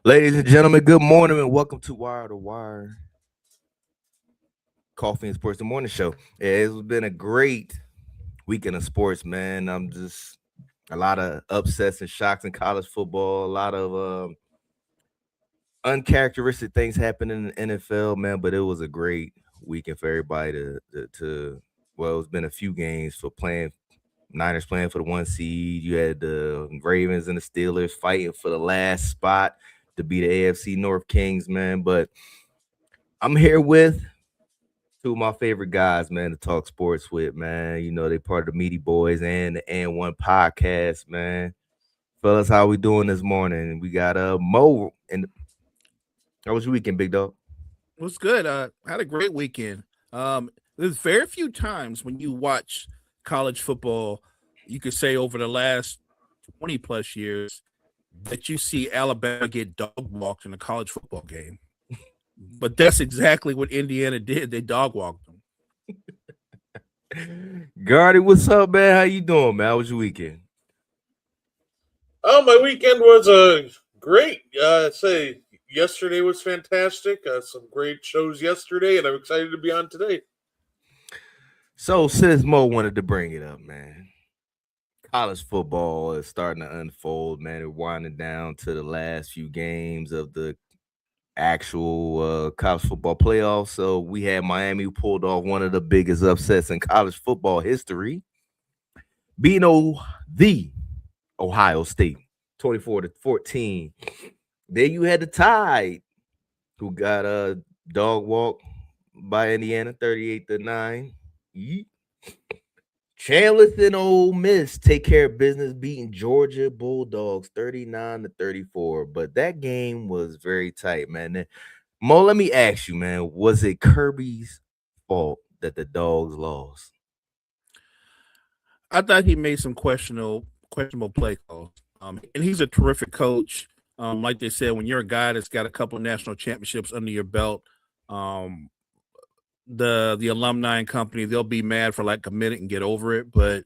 Ladies and gentlemen, good morning and welcome to Wire to Wire Coffee and Sports the Morning Show. Yeah, it's been a great weekend of sports, man. I'm just a lot of upsets and shocks in college football, a lot of uncharacteristic things happening in the NFL, man. But it was a great weekend for everybody to well, it's been a few games for playing Niners playing for the one seed. You had the Ravens and the Steelers fighting for the last spot to be the AFC North Kings, man. But I'm here with two of my favorite guys, man, to talk sports with, man. You know, they part of the Meaty Boys and the And One podcast, man. Fellas, how we doing this morning? We got Mo and how was your weekend, big dog? Was good. Had a great weekend. There's very few times when you watch college football, you could say over the last 20 plus years that you see Alabama get dog walked in a college football game. But that's exactly what Indiana did. They dog walked them. Gardy, what's up, man? How you doing, man? How was your weekend? Oh, my weekend was great. Say yesterday was fantastic. Some great shows yesterday, and I'm excited to be on today. So since Mo wanted to bring it up, man, college football is starting to unfold, man. We're winding down to the last few games of the actual college football playoffs. So we had Miami who pulled off one of the biggest upsets in college football history, beating the Ohio State 24-14. Then you had the Tide who got a dog walk by Indiana 38-9. Chandler and Ole Miss take care of business, beating Georgia Bulldogs 39-34. But that game was very tight, man. Mo, let me ask you, man, was it Kirby's fault that the dogs lost? I thought he made some questionable play calls. And he's a terrific coach. Like they said, when you're a guy that's got a couple of national championships under your belt, um, the alumni and company, they'll be mad for like a minute and get over it. But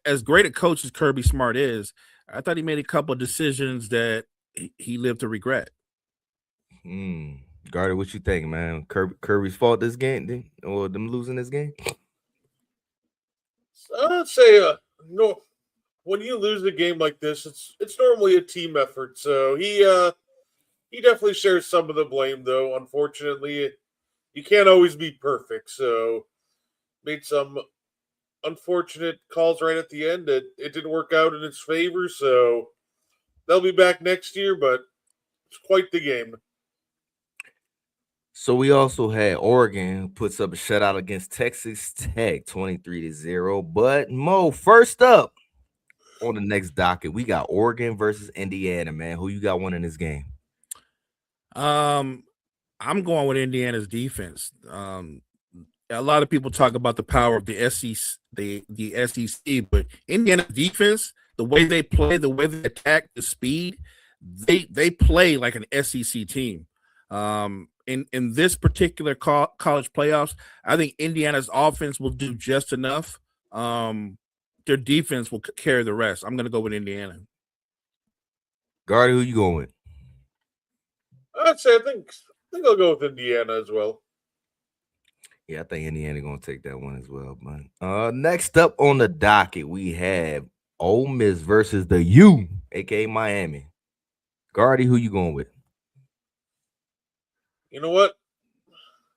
as great a coach as Kirby Smart is, I thought he made a couple of decisions that he lived to regret. Hmm. Gardner, what you think, man? Kirby's fault this game, or them losing this game? I'd say no. When you lose a game like this, it's normally a team effort. So he definitely shares some of the blame, though. Unfortunately, you can't always be perfect. So made some unfortunate calls right at the end. It didn't work out in its favor. So they'll be back next year, but it's quite the game. So we also had Oregon who puts up a shutout against Texas Tech 23-0. But Mo, first up on the next docket, we got Oregon versus Indiana, man. Who you got winning this game? Um, I'm going with Indiana's defense. A lot of people talk about the power of the SEC, the SEC, but Indiana's defense, the way they play, the way they attack, the speed, they play like an SEC team. In this particular college playoffs, I think Indiana's offense will do just enough. Their defense will carry the rest. I'm going to go with Indiana. Guardy, who you going with? I'd say I think I'll go with Indiana as well. Yeah, I think Indiana gonna take that one as well, man. Next up on the docket, we have Ole Miss versus the U, aka Miami. Guardy, who you going with? You know what?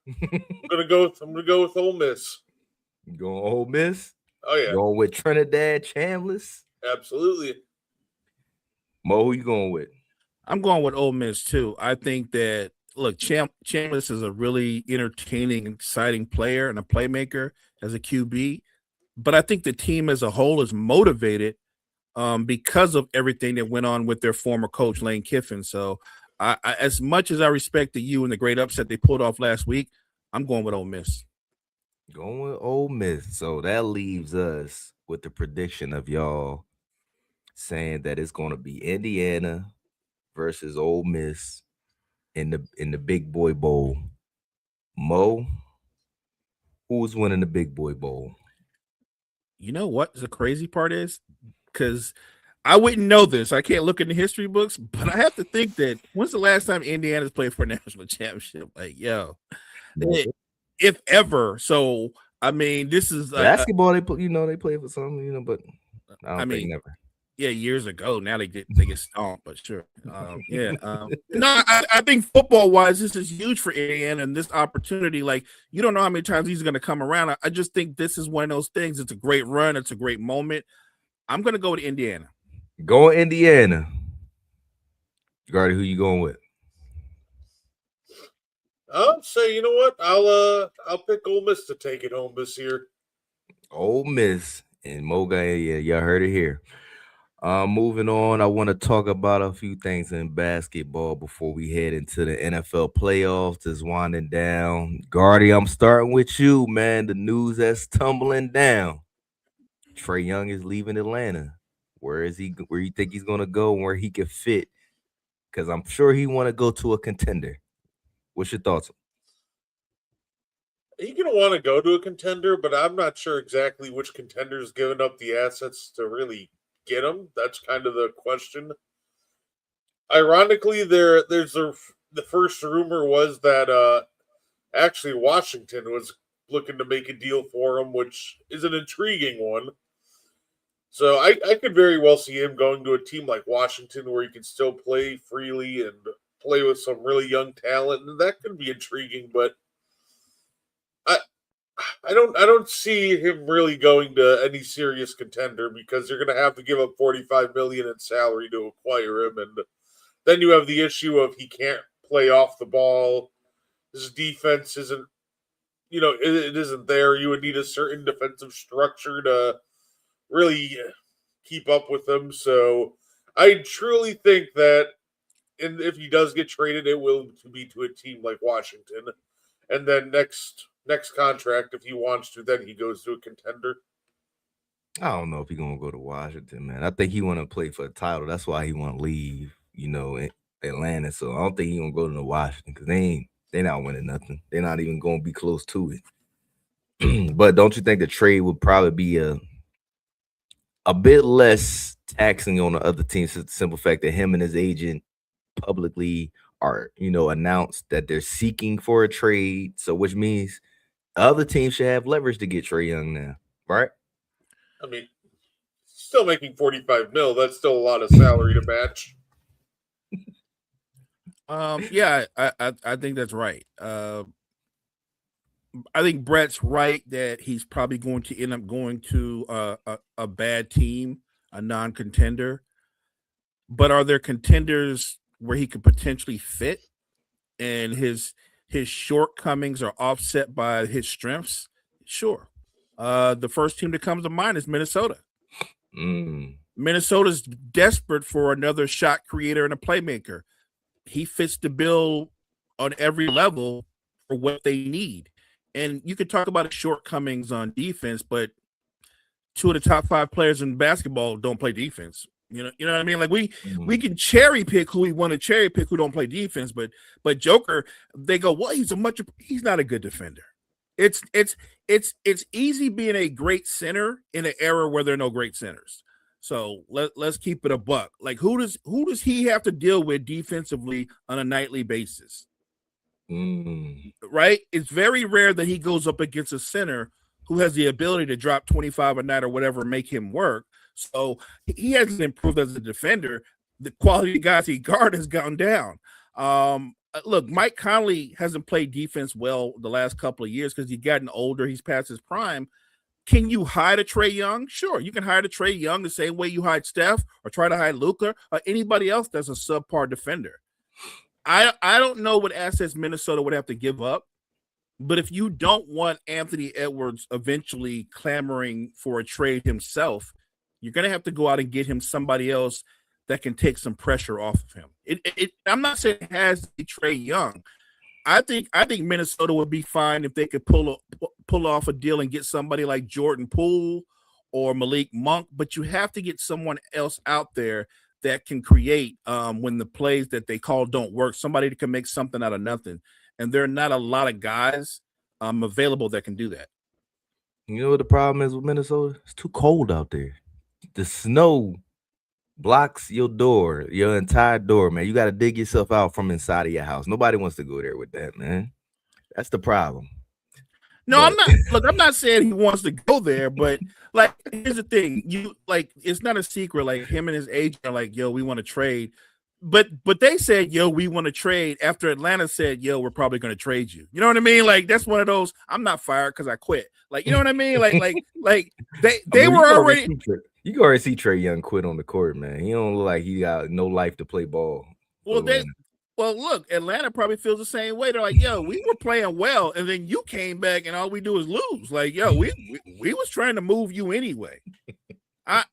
I'm gonna go with Ole Miss. You going Ole Miss? Oh yeah, Going with Trinidad Chambliss? absolutely. Mo, who you going with? I'm going with Ole Miss too. I think that look, Chambliss is a really entertaining, exciting player and a playmaker as a QB. But I think the team as a whole is motivated because of everything that went on with their former coach Lane Kiffin. So, as much as I respect the U and the great upset they pulled off last week, I'm going with Ole Miss. Going with Ole Miss. So that leaves us with the prediction of y'all saying that it's gonna be Indiana versus Ole Miss in the Big Boy Bowl. Mo, who's winning the Big Boy Bowl? You know what the crazy part is? Because I wouldn't know this. I can't look in the history books, but I have to think that when's the last time Indiana's played for a national championship? Like, yo, if ever. So, I mean, this is basketball. They put, they play for something, but I don't think never. Yeah, years ago. Now they get stomped, but sure. No, I think football wise, this is huge for Indiana and this opportunity. Like, you don't know how many times he's going to come around. I just think this is one of those things. It's a great run. It's a great moment. I'm going to go with Indiana. Going Indiana. Gardy, who you going with? I'll say, you know what? I'll pick Ole Miss to take it home this year. Ole Miss and Moga. Yeah, y'all heard it here. Moving on, I want to talk about a few things in basketball before we head into the NFL playoffs. It's winding down. Gardy, I'm starting with you, man. The news that's tumbling down. Trae Young is leaving Atlanta. Where is he? Where you think he's going to go and where he can fit? Because I'm sure he want to go to a contender. What's your thoughts? He's going to want to go to a contender, but I'm not sure exactly which contender's giving up the assets to really get him. That's kind of the question. Ironically, there's the first rumor was that actually Washington was looking to make a deal for him, which is an intriguing one. So I could very well see him going to a team like Washington where he can still play freely and play with some really young talent, and that could be intriguing. But I don't see him really going to any serious contender because you're going to have to give up $45 million in salary to acquire him, and then you have the issue of he can't play off the ball. His defense isn't, it isn't there. You would need a certain defensive structure to really keep up with him. So I truly think that, and if he does get traded, it will be to a team like Washington, and then next contract, if he wants to, then he goes to a contender. I don't know if he's gonna go to Washington, man. I think he want to play for a title. That's why he want to leave, Atlanta. So I don't think he gonna go to Washington because they not winning nothing. They're not even gonna be close to it. But don't you think the trade would probably be a bit less taxing on the other teams? The simple fact that him and his agent publicly are, announced that they're seeking for a trade. So which means other teams should have leverage to get Trae Young now, right? I mean, still making $45 million. That's still a lot of salary to match. Yeah, I think that's right. I think Brett's right that he's probably going to end up going to a bad team, a non-contender. But are there contenders where he could potentially fit, and his shortcomings are offset by his strengths? Sure. The first team that comes to mind is Minnesota. Minnesota's desperate for another shot creator and a playmaker. He fits the bill on every level for what they need. And you could talk about his shortcomings on defense, but two of the top 5 players in basketball don't play defense. You know what I mean? Like we can cherry pick who we want to cherry pick who don't play defense, but Joker, they go, well, he's not a good defender. It's easy being a great center in an era where there are no great centers. So let's keep it a buck. Like who does he have to deal with defensively on a nightly basis? Right? It's very rare that he goes up against a center who has the ability to drop 25 a night or whatever, make him work. So he hasn't improved as a defender. The quality of guys he guard has gone down. Look, Mike Conley hasn't played defense well the last couple of years because he's gotten older. He's past his prime. Can you hide a Trae Young? Sure, you can hide a Trae Young the same way you hide Steph or try to hide Luka or anybody else that's a subpar defender. I don't know what assets Minnesota would have to give up, but if you don't want Anthony Edwards eventually clamoring for a trade himself, you're going to have to go out and get him somebody else that can take some pressure off of him. I'm not saying it has to be Trae Young. I think Minnesota would be fine if they could pull off a deal and get somebody like Jordan Poole or Malik Monk, but you have to get someone else out there that can create when the plays that they call don't work, somebody that can make something out of nothing. And there are not a lot of guys available that can do that. You know what the problem is with Minnesota? It's too cold out there. The snow blocks your door, your entire door, man. You got to dig yourself out from inside of your house. Nobody wants to go there with that, man. That's the problem. No, But I'm not. Look, I'm not saying he wants to go there, but like, here's the thing: you like, it's not a secret. Like him and his agent are like, "Yo, we want to trade," but they said, "Yo, we want to trade." After Atlanta said, "Yo, we're probably going to trade you." You know what I mean? Like that's one of those. I'm not fired because I quit. Like you know what I mean? Like they were already. You can already see Trae Young quit on the court, man. He don't look like he got no life to play ball. Well, look, Atlanta probably feels the same way. They're like, "Yo, we were playing well, and then you came back, and all we do is lose." Like, yo, we was trying to move you anyway. I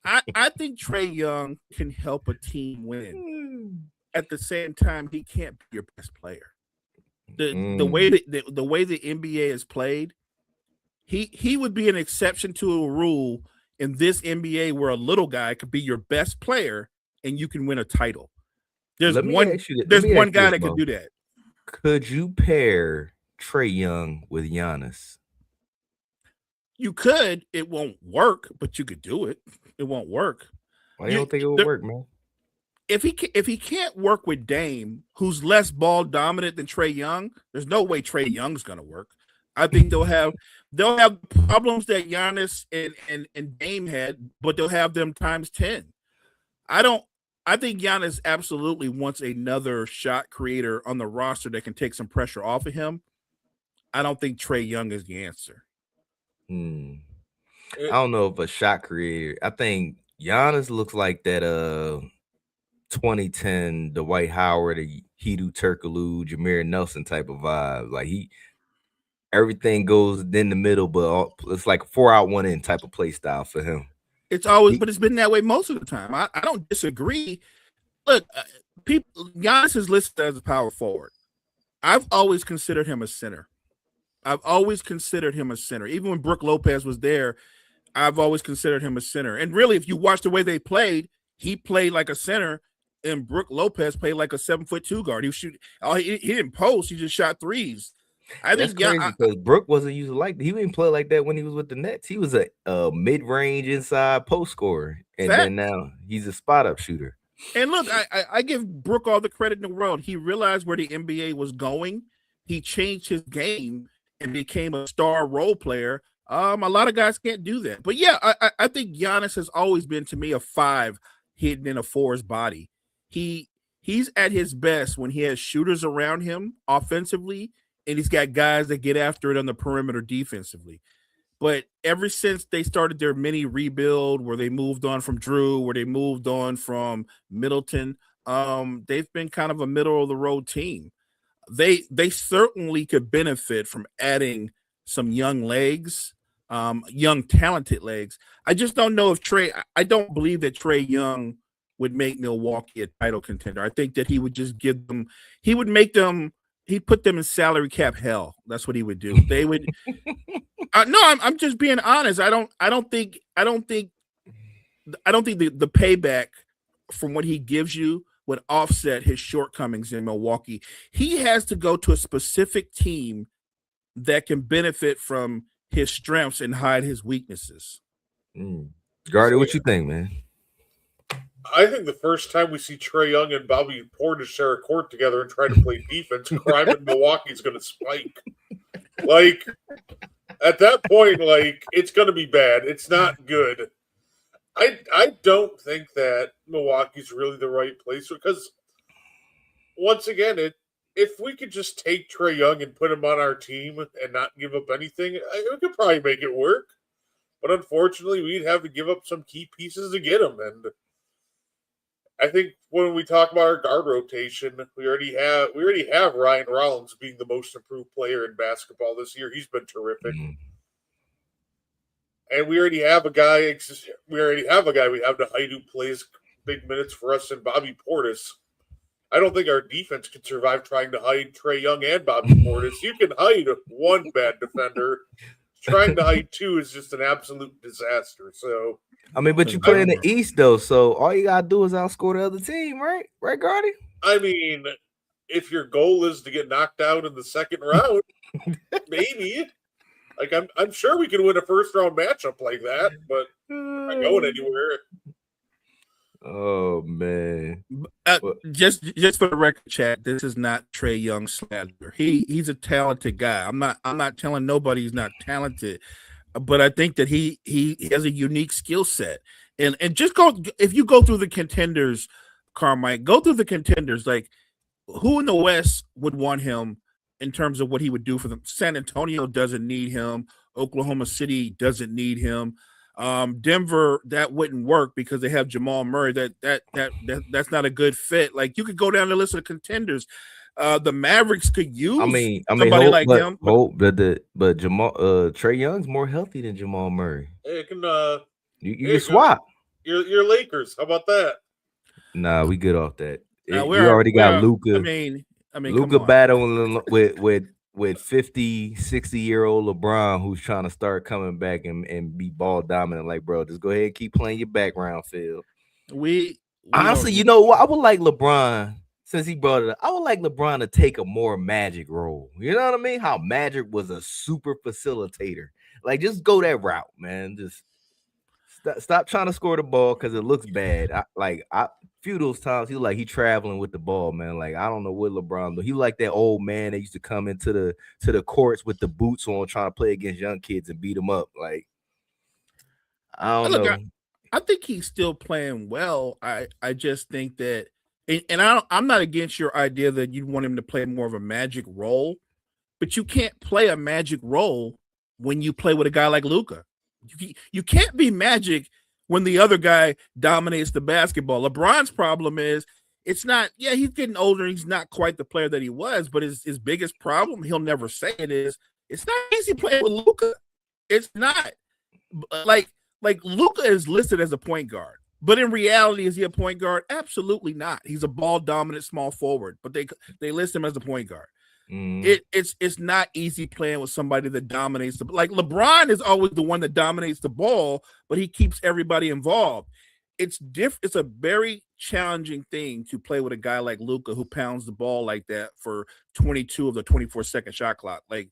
think Trae Young can help a team win. At the same time, he can't be your best player. The way the NBA is played, he would be an exception to a rule in this NBA where a little guy could be your best player and you can win a title. There's one guy that can do that. Could you pair Trae Young with Giannis? You could. It won't work, but you could do it. It won't work. Why you don't think it would work, man? If he can't work with Dame, who's less ball dominant than Trae Young, there's no way Trae Young's gonna work. I think they'll have problems that Giannis and Dame had, but they'll have them times 10. I think Giannis absolutely wants another shot creator on the roster that can take some pressure off of him. I don't think Trae Young is the answer. I don't know if a shot creator. I think Giannis looks like that 2010 Dwight Howard, Hedo Turkoglu, Jameer Nelson type of vibe. Like everything goes in the middle, but it's like a 4-out-1-in type of play style for him. It's always, but it's been that way most of the time. I don't disagree. Look, Giannis is listed as a power forward. I've always considered him a center. Even when Brook Lopez was there, I've always considered him a center. And really, if you watch the way they played, he played like a center, and Brook Lopez played like a 7'2" guard. He didn't post; he just shot threes. That's crazy because Brook wasn't used like that. He didn't play like that when he was with the Nets. He was a mid-range inside post scorer, and then now he's a spot-up shooter. And look, I give Brook all the credit in the world. He realized where the NBA was going. He changed his game and became a star role player. A lot of guys can't do that. But yeah, I think Giannis has always been, to me, a 5 hidden in a 4's body. He's at his best when he has shooters around him offensively, and he's got guys that get after it on the perimeter defensively. But ever since they started their mini rebuild, where they moved on from Drew, where they moved on from Middleton, they've been kind of a middle of the road team. They certainly could benefit from adding some young legs, young talented legs. I just don't know if I don't believe that Trae Young would make Milwaukee a title contender. I think that he would just he'd put them in salary cap hell. That's what he would do. They would. No, I'm just being honest. I don't think the payback from what he gives you would offset his shortcomings in Milwaukee. He has to go to a specific team that can benefit from his strengths and hide his weaknesses. Gardy, what you think, man? I think the first time we see Trae Young and Bobby Portis share a court together and try to play defense, crime in Milwaukee is going to spike. Like, at that point, like, it's going to be bad. It's not good. I don't think that Milwaukee's really the right place because, once again, if we could just take Trae Young and put him on our team and not give up anything, we could probably make it work. But unfortunately, we'd have to give up some key pieces to get him. And I think when we talk about our guard rotation, we already have Ryan Rollins being the most improved player in basketball this year. He's been terrific. And we already have a guy. We have to hide who plays big minutes for us and Bobby Portis. I don't think our defense could survive trying to hide Trae Young and Bobby Portis. You can hide one bad defender. Trying to hide 2 is just an absolute disaster. So, I mean, but you play in the East though, so all you gotta do is outscore the other team, right? Right, Gardy? I mean, if your goal is to get knocked out in the second round, maybe. Like I'm sure we can win a first round matchup like that, but not going anywhere. Oh man. What? Just for the record, chat, this is not Trae Young slander. He's a talented guy. I'm not telling nobody he's not talented, but I think that he has a unique skill set. And just go, if you go through the contenders, Carmike, go through the contenders. Like, who in the West would want him in terms of what he would do for them? San Antonio doesn't need him. Oklahoma City doesn't need him. Denver, that wouldn't work because they have Jamal Murray. That's not a good fit. Like, you could go down the list of the contenders. The Mavericks could use somebody like him. But Jamal Trae Young's more healthy than Jamal Murray. Hey, can you can swap. Your Lakers. How about that? Nah, we good off that. We already got Luka. I mean, Luka battling with 50, 60-year-old LeBron, who's trying to start coming back and be ball dominant. Like, bro, just go ahead and keep playing your background field. We honestly, you know what? I would like LeBron, since he brought it up, I would like LeBron to take a more Magic role. You know what I mean? How Magic was a super facilitator. Like, just go that route, man. Just stop trying to score the ball because it looks bad. Few of those times he traveling with the ball, man. Like, I don't know what LeBron do. He like that old man that used to come into the courts with the boots on, trying to play against young kids and beat them up. Like, I don't know. I think he's still playing well. I just think that, and I'm not against your idea that you want him to play more of a Magic role, but you can't play a Magic role when you play with a guy like Luka. You can't be Magic when the other guy dominates the basketball. LeBron's problem is it's not, he's getting older. He's not quite the player that he was, but his biggest problem, he'll never say it, is it's not easy playing with Luka. It's not. Like Luka is listed as a point guard, but in reality, is he a point guard? Absolutely not. He's a ball dominant small forward, but they list him as a point guard. It's not easy playing with somebody that dominates like LeBron is always the one that dominates the ball, but he keeps everybody involved. It's a very challenging thing to play with a guy like Luka who pounds the ball like that for 22 of the 24-second shot clock. Like,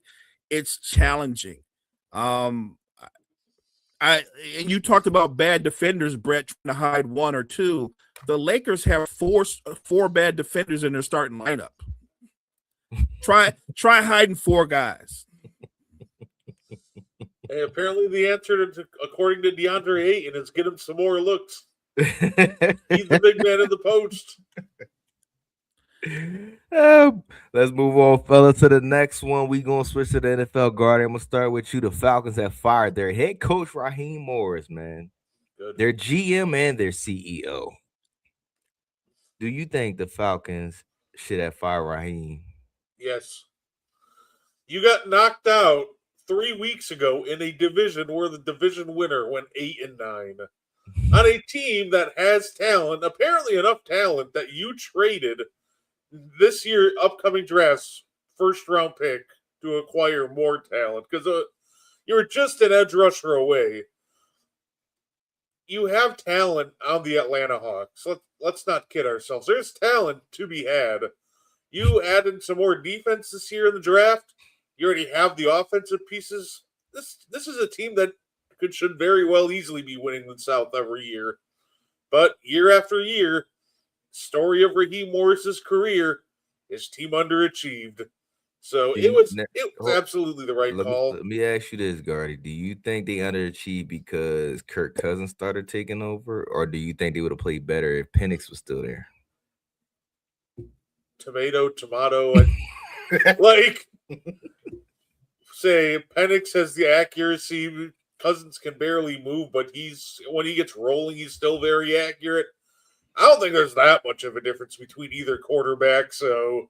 it's challenging. And you talked about bad defenders, Brett, trying to hide one or two. The Lakers have four bad defenders in their starting lineup. Try hiding four guys. Hey, apparently the answer, according to DeAndre Ayton, is get him some more looks. He's the big man in the post. Let's move on, fella, to the next one. We gonna switch to the NFL guard. I'm gonna start with you. The Falcons have fired their head coach Raheem Morris, man. Good. Their GM and their CEO. Do you think the Falcons should have fired Raheem? Yes. You got knocked out 3 weeks ago in a division where the division winner went 8-9 on a team that has talent, apparently enough talent that you traded this year upcoming draft's first round pick to acquire more talent because you were just an edge rusher away. You have talent on the Atlanta Hawks. Let's not kid ourselves. There's talent to be had. You added some more defense this year in the draft. You already have the offensive pieces. This is a team that should very well easily be winning the South every year. But year after year, story of Raheem Morris's career, his team underachieved. So it was absolutely the right call. Let me ask you this, Gardy. Do you think they underachieved because Kirk Cousins started taking over, or do you think they would have played better if Penix was still there? Tomato. Like, say Penix has the accuracy. Cousins can barely move, but when he gets rolling, he's still very accurate. I don't think there's that much of a difference between either quarterback, so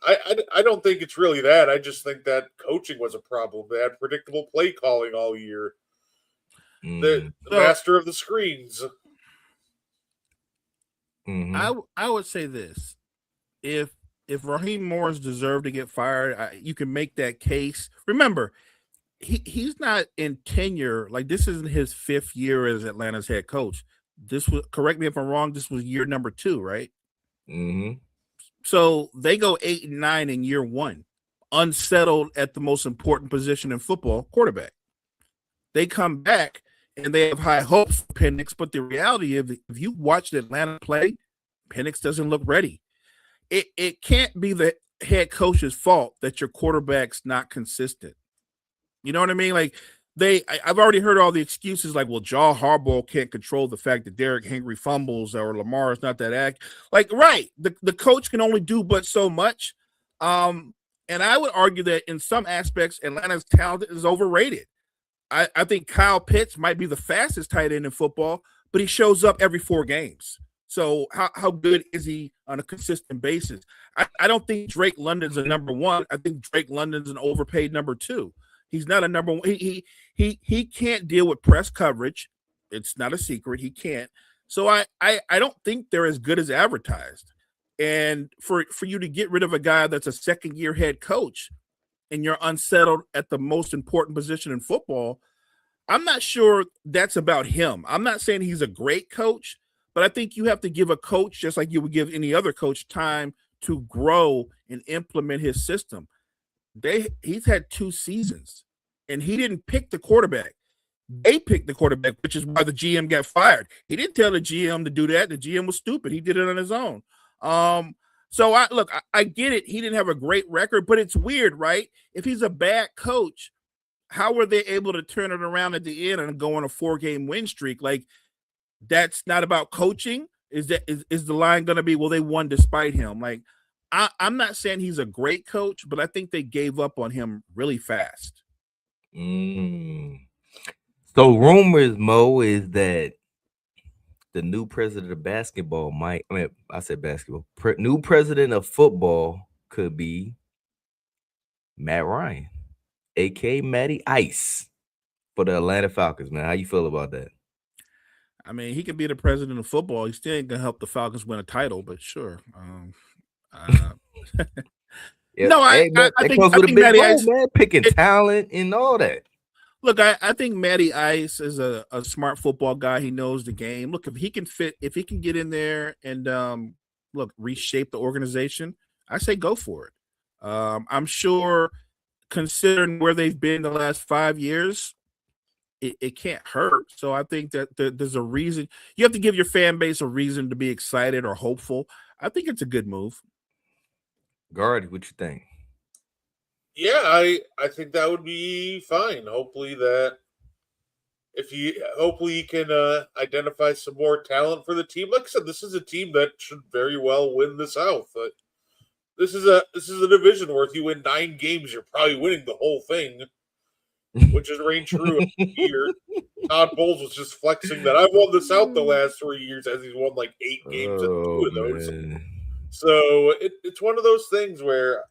I don't think it's really that. I just think that coaching was a problem. They had predictable play calling all year. The master of the screens. Mm-hmm. I would say this. If Raheem Morris deserved to get fired, you can make that case. Remember, he's not in tenure. Like, this isn't his 5th year as Atlanta's head coach. This was, correct me if I'm wrong, this was year number 2, right? Mm-hmm. So they go 8-9 in year 1, unsettled at the most important position in football, quarterback. They come back and they have high hopes for Penix. But the reality is, if you watch Atlanta play, Penix doesn't look ready. It can't be the head coach's fault that your quarterback's not consistent. You know what I mean? Like I've already heard all the excuses like, well, John Harbaugh can't control the fact that Derrick Henry fumbles or Lamar is not that act. Like, right, the coach can only do but so much. And I would argue that in some aspects, Atlanta's talent is overrated. I think Kyle Pitts might be the fastest tight end in football, but he shows up every 4 games. So how good is he on a consistent basis? I don't think Drake London's a number 1. I think Drake London's an overpaid number 2. He's not a number 1. He can't deal with press coverage. It's not a secret. He can't. So I don't think they're as good as advertised. And for you to get rid of a guy that's a second-year head coach and you're unsettled at the most important position in football, I'm not sure that's about him. I'm not saying he's a great coach, but I think you have to give a coach, just like you would give any other coach, time to grow and implement his system. He's had 2 seasons, and he didn't pick the quarterback. They picked the quarterback, which is why the GM got fired. He didn't tell the GM to do that. The GM was stupid. He did it on his own. So I get it. He didn't have a great record, but it's weird, right? If he's a bad coach, how were they able to turn it around at the end and go on a 4-game win streak? Like, that's not about coaching. Is the line going to be, well, they won despite him? Like, I'm not saying he's a great coach, but I think they gave up on him really fast. So rumors, Mo, is that the new president of basketball new president of football could be Matt Ryan, aka Matty Ice, for the Atlanta Falcons, man. How you feel about that? I mean, he could be the president of football. He still ain't gonna help the Falcons win a title, but sure. Yeah, No, I think Matty Ice, man, picking talent and all that. Look, I think Matty Ice is a smart football guy. He knows the game. Look, if he can get in there and reshape the organization, I say go for it. I'm sure, considering where they've been the last 5 years, it can't hurt. So I think that there's a reason. You have to give your fan base a reason to be excited or hopeful. I think it's a good move. Guardy, what you think? Yeah, I think that would be fine. Hopefully he can identify some more talent for the team. Like I said, this is a team that should very well win the South. This is a division where if you win 9 games, you're probably winning the whole thing, which has reigned true every year. Todd Bowles was just flexing that I've won the South the last 3 years, as he's won like 8 games in 2 of those. Man. So it's one of those things where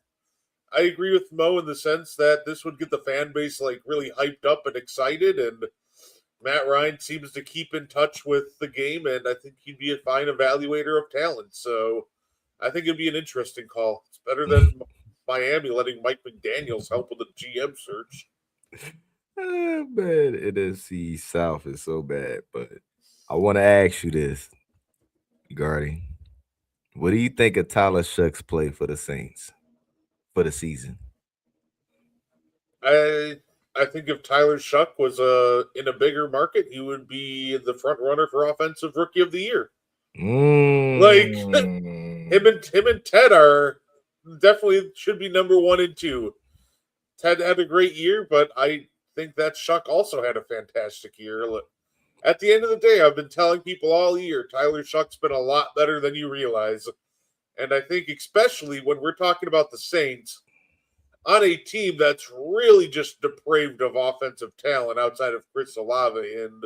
I agree with Mo in the sense that this would get the fan base like really hyped up and excited, and Matt Ryan seems to keep in touch with the game, and I think he'd be a fine evaluator of talent. So I think it'd be an interesting call. It's better than Miami letting Mike McDaniels help with the GM search. Man, NFC South is so bad, but I want to ask you this, Guardy. What do you think of Tyler Shuck's play for the Saints for the season? I think if Tyler Shuck was in a bigger market, he would be the front runner for Offensive Rookie of the Year. Like him and Ted are definitely should be number 1 and 2. Ted had a great year, but I think that Shuck also had a fantastic year. At the end of the day, I've been telling people all year, Tyler Shuck's been a lot better than you realize. And I think especially when we're talking about the Saints, on a team that's really just depraved of offensive talent outside of Chris Olave and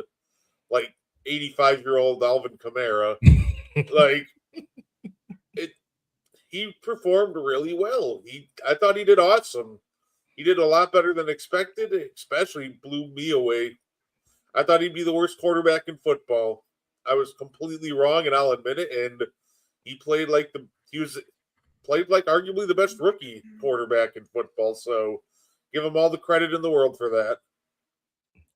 like 85-year-old Alvin Kamara, he performed really well. I thought he did awesome. He did a lot better than expected, especially blew me away. I thought he'd be the worst quarterback in football. I was completely wrong, and I'll admit it. And he played like arguably the best rookie quarterback in football. So give him all the credit in the world for that.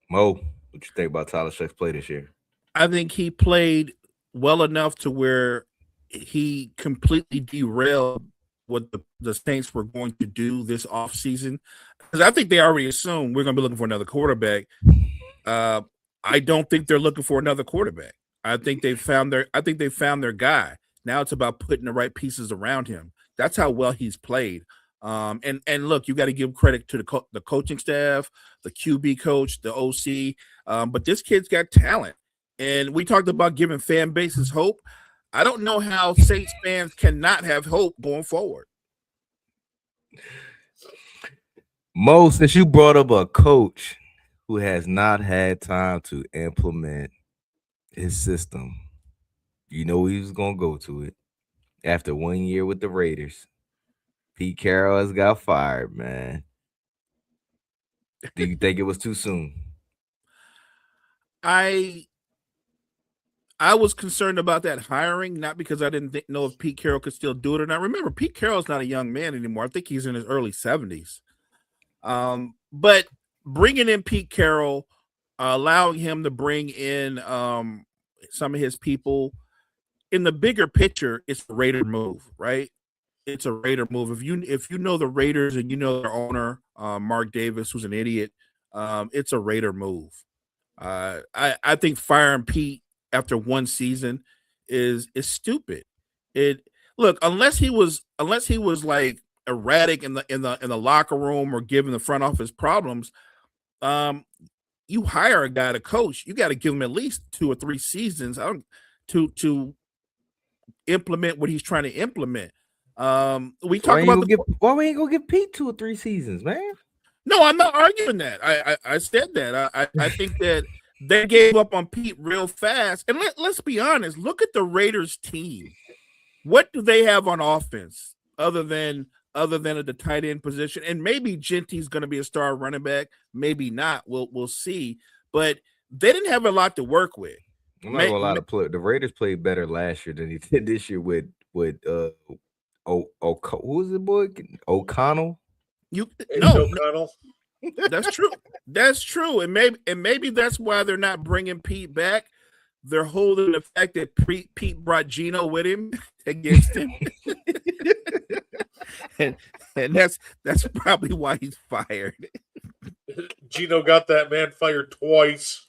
Mo, what you think about Tyler Shuck's play this year? I think he played well enough to where he completely derailed what the Saints were going to do this offseason. Because I think they already assumed we're going to be looking for another quarterback. I don't think they're looking for another quarterback. I think they found their guy. Now it's about putting the right pieces around him. That's how well he's played. And look, you got to give credit to the coaching staff, the QB coach, the OC. But this kid's got talent. And we talked about giving fan bases hope. I don't know how Saints fans cannot have hope going forward. Mo, since you brought up a coach who has not had time to implement his system, you know he was going to go to it. After 1 year with the Raiders, Pete Carroll has got fired, man. Do you think it was too soon? I was concerned about that hiring, not because I didn't know if Pete Carroll could still do it or not. Remember, Pete Carroll's not a young man anymore. I think he's in his early 70s. But bringing in Pete Carroll, allowing him to bring in some of his people, in the bigger picture, it's a Raider move, right? It's a Raider move. If you know the Raiders and you know their owner, Mark Davis, who's an idiot, it's a Raider move. I think firing Pete after one season is stupid. Unless he was like erratic in the locker room or giving the front office problems, you hire a guy to coach, you got to give him at least 2 or 3 seasons to implement what he's trying to implement. We talk about why we ain't gonna give Pete 2 or 3 seasons, man? No, I'm not arguing that. I said that. I think that they gave up on Pete real fast. And let's be honest. Look at the Raiders team. What do they have on offense other than at the tight end position? And maybe Genty's going to be a star running back. Maybe not. We'll see. But they didn't have a lot to work with. I'm not gonna lie to play. The Raiders played better last year than he did this year with who was it, boy? O'Connell. O'Connell. That's true. That's true. And maybe that's why they're not bringing Pete back. They're holding the fact that Pete brought Geno with him against him. and that's probably why he's fired. Geno got that man fired twice.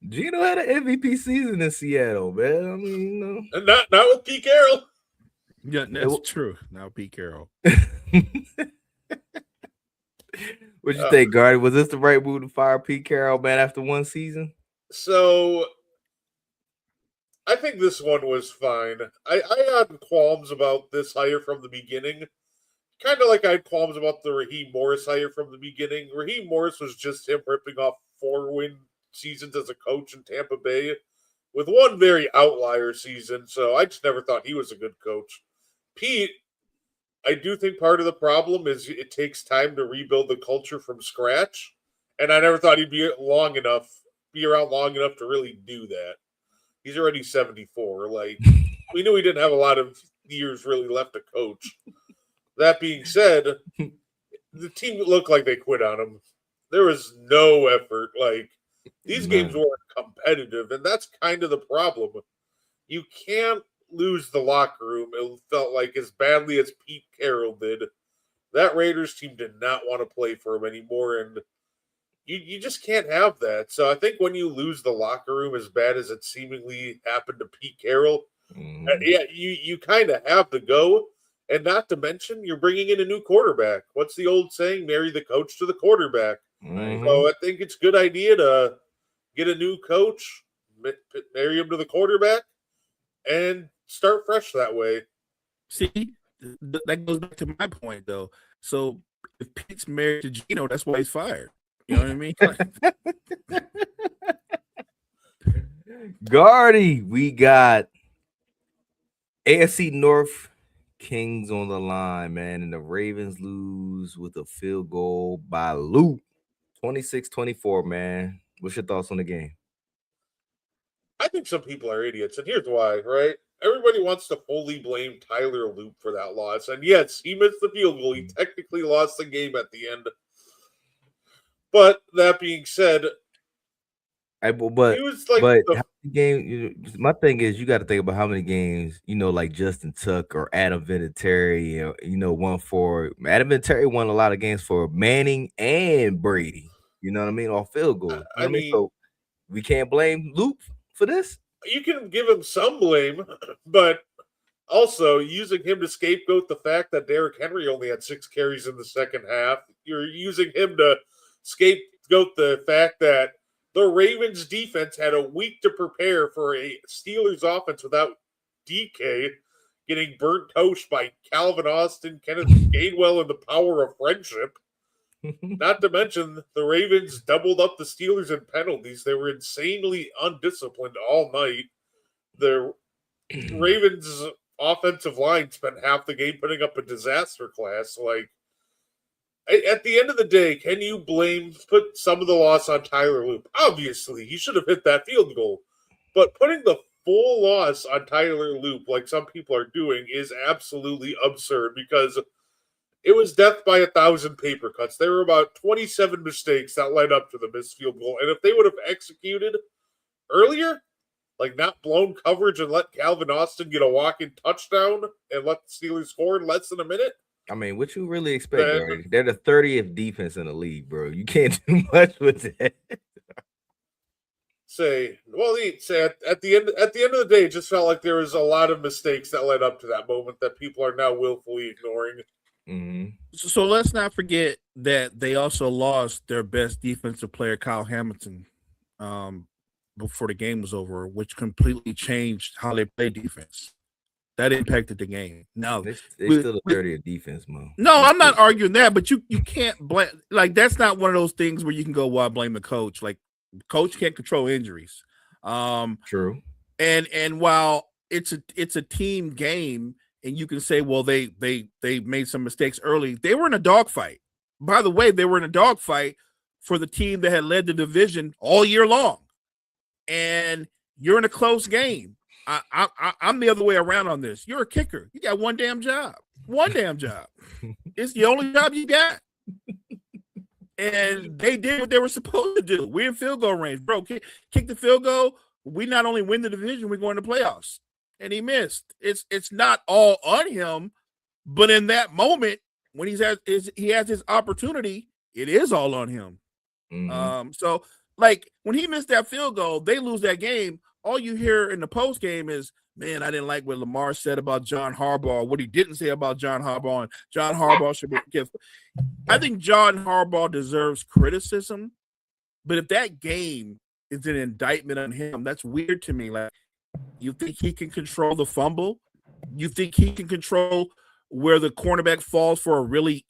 Geno had an MVP season in Seattle, man. I mean, and not with Pete Carroll. Yeah, that's true. Now Pete Carroll. What you think, Gardy? Was this the right move to fire Pete Carroll, man, after one season? So, I think this one was fine. I had qualms about this hire from the beginning. Kind of like I had qualms about the Raheem Morris hire from the beginning. Raheem Morris was just him ripping off 4-win seasons as a coach in Tampa Bay with one very outlier season. So I just never thought he was a good coach. Pete, I do think part of the problem is it takes time to rebuild the culture from scratch. And I never thought he'd be around long enough to really do that. He's already 74. Like, we knew he didn't have a lot of years really left to coach. That being said, the team looked like they quit on him. There was no effort. Like, these games weren't competitive, and that's kind of the problem. You can't lose the locker room. It felt like as badly as Pete Carroll did. That Raiders team did not want to play for him anymore, and you just can't have that. So I think when you lose the locker room as bad as it seemingly happened to Pete Carroll, you kind of have to go. And not to mention, you're bringing in a new quarterback. What's the old saying? Marry the coach to the quarterback. Mm-hmm. So I think it's a good idea to get a new coach, marry him to the quarterback, and start fresh that way. See, that goes back to my point, though. So if Pete's married to Geno, that's why he's fired. You know what I mean? Gardy, we got AFC North Kings on the line, man, and the Ravens lose with a field goal by Luke, 26-24, man. What's your thoughts on the game? I think some people are idiots, and here's why, right? Everybody wants to fully blame Tyler Loop for that loss, and yes, he missed the field goal. He technically lost the game at the end. But that being said, my thing is, you got to think about how many games, like Justin Tuck or Adam Vinatieri, won for. Adam Vinatieri won a lot of games for Manning and Brady. You know what I mean? Or field goal. You know what I mean? mean, So we can't blame Luke for this. you can give him some blame, but also using him to scapegoat the fact that Derrick Henry only had 6 carries in the second half. You're using him to scapegoat the fact that the Ravens defense had a week to prepare for a Steelers offense without DK, getting burnt toast by Calvin Austin, Kenneth Gainwell, and the power of friendship. Not to mention, the Ravens doubled up the Steelers in penalties. They were insanely undisciplined all night. The Ravens' offensive line spent half the game putting up a disaster class. Like, at the end of the day, can you put some of the loss on Tyler Loop? Obviously, he should have hit that field goal. But putting the full loss on Tyler Loop, like some people are doing, is absolutely absurd because it was death by 1,000 paper cuts. There were about 27 mistakes that led up to the missed field goal. And if they would have executed earlier, like not blown coverage and let Calvin Austin get a walk-in touchdown and let the Steelers score in less than a minute. I mean, what you really expect, bro? They're the 30th defense in the league, bro. You can't do much with that. At the end of the day, it just felt like there was a lot of mistakes that led up to that moment that people are now willfully ignoring. Mm-hmm. So let's not forget that they also lost their best defensive player, Kyle Hamilton, before the game was over, which completely changed how they play defense. That impacted the game. Now they still a 30th defense, man. No, I'm not arguing that, but you can't blame. Like, that's not one of those things where you can go, "Well, I blame the coach." Like, the coach can't control injuries. True. And while it's a team game, and you can say, well, they made some mistakes early. They were in a dogfight. By the way, they were in a dogfight for the team that had led the division all year long. And you're in a close game. I'm the other way around on this. You're a kicker. You got one damn job. One damn job. It's the only job you got. And they did what they were supposed to do. We're in field goal range. Bro, kick the field goal. We not only win the division, we're going to playoffs. And he missed. It's not all on him, but in that moment when he has his opportunity, it is all on him. Mm-hmm. So like when he missed that field goal, they lose that game. All you hear in the post game is, "Man, I didn't like what Lamar said about John Harbaugh, what he didn't say about John Harbaugh, and John Harbaugh should give." I think John Harbaugh deserves criticism, but if that game is an indictment on him, that's weird to me. Like, you think he can control the fumble? You think he can control where the cornerback falls for a really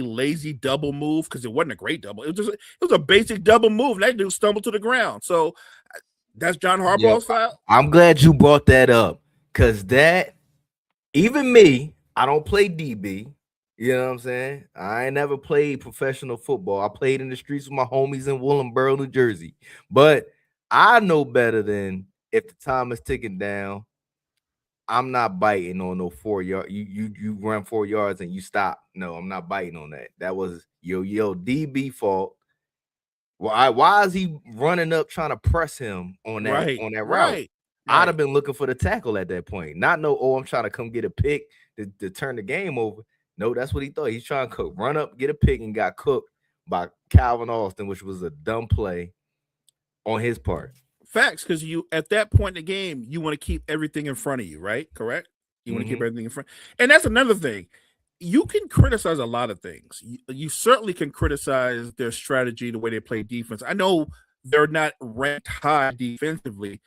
lazy double move? Because it wasn't a great double. It was a basic double move. And that dude stumbled to the ground. So that's John Harbaugh's foul. I'm glad you brought that up, because that, even me, I don't play DB. You know what I'm saying? I ain't never played professional football. I played in the streets with my homies in Willingboro, New Jersey. But I know better than, if the time is ticking down, I'm not biting on no 4 yard. You run 4 yards and you stop. No, I'm not biting on that. That was your DB fault. Why is he running up trying to press him on that route? Right. I'd have been looking for the tackle at that point. Not no, I'm trying to come get a pick to turn the game over. No, that's what he thought. He's trying to run up, get a pick, and got cooked by Calvin Austin, which was a dumb play on his part. Facts, because you, at that point in the game, you want to keep everything in front of you, right? Correct? You want to keep everything in front. And that's another thing. You can criticize a lot of things. You certainly can criticize their strategy, the way they play defense. I know they're not ranked high defensively,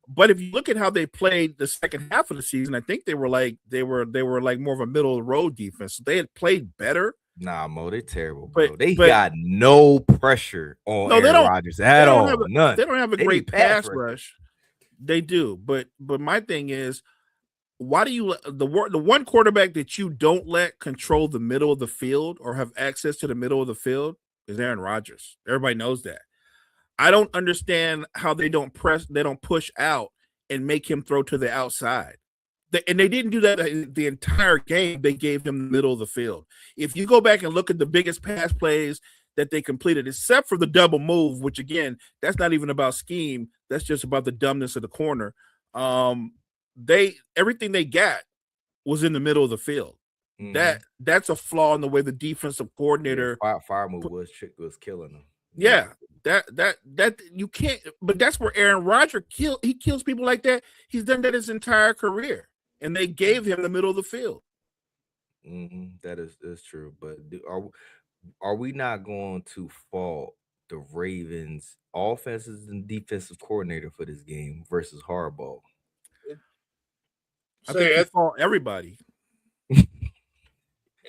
but if you look at how they played the second half of the season, I think they were like more of a middle of the road defense. They had played better. Nah, Mo, they're terrible, bro. They got no pressure on Aaron Rodgers at all. None. They don't have a great pass rush. They do, but my thing is, why do you the one quarterback that you don't let control the middle of the field or have access to the middle of the field is Aaron Rodgers. Everybody knows that. I don't understand how they don't push out and make him throw to the outside. And they didn't do that the entire game. They gave him the middle of the field. If you go back and look at the biggest pass plays that they completed, except for the double move, which again, that's not even about scheme. That's just about the dumbness of the corner. Everything they got was in the middle of the field. That's a flaw in the way the defensive coordinator fire move was killing them. Yeah, that you can't. But that's where Aaron Rodgers kills people like that. He's done that his entire career, and they gave him the middle of the field. That is true. But are we not going to fault the Ravens offenses and defensive coordinator for this game versus Harbaugh? I think it's fault everybody. Yeah,